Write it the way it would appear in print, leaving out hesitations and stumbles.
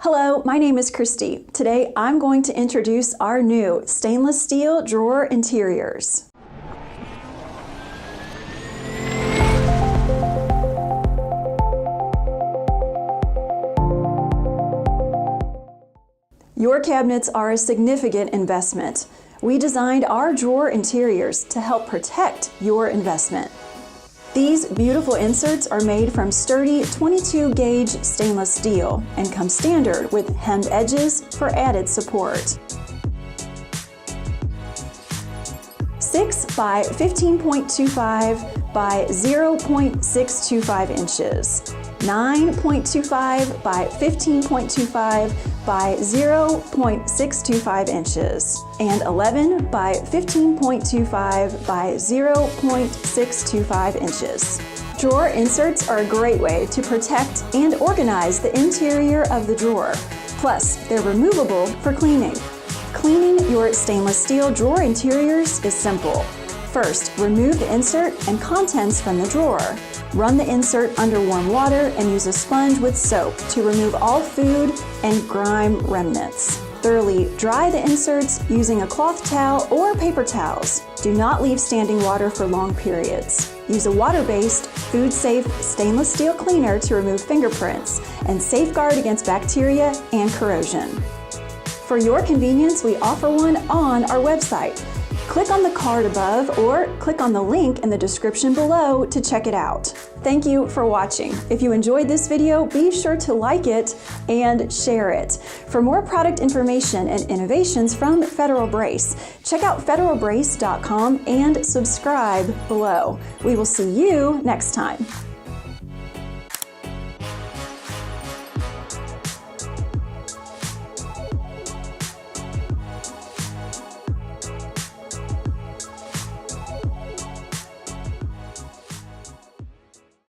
Hello, my name is Christy. Today I'm going to introduce our new stainless steel drawer interiors. Your cabinets are a significant investment. We designed our drawer interiors to help protect your investment. These beautiful inserts are made from sturdy 22-gauge stainless steel and come standard with hemmed edges for added support. 6 by 15.25 by 0.625 inches. 9.25 by 15.25 by 0.625 inches, and 11 by 15.25 by 0.625 inches. Drawer inserts are a great way to protect and organize the interior of the drawer. Plus, they're removable for cleaning. Cleaning your stainless steel drawer interiors is simple. First, remove the insert and contents from the drawer. Run the insert under warm water and use a sponge with soap to remove all food and grime remnants. Thoroughly dry the inserts using a cloth towel or paper towels. Do not leave standing water for long periods. Use a water-based, food-safe stainless steel cleaner to remove fingerprints and safeguard against bacteria and corrosion. For your convenience, we offer one on our website. Click on the card above or click on the link in the description below to check it out. Thank you for watching. If you enjoyed this video, be sure to like it and share it. For more product information and innovations from Federal Brace, check out federalbrace.com and subscribe below. We will see you next time.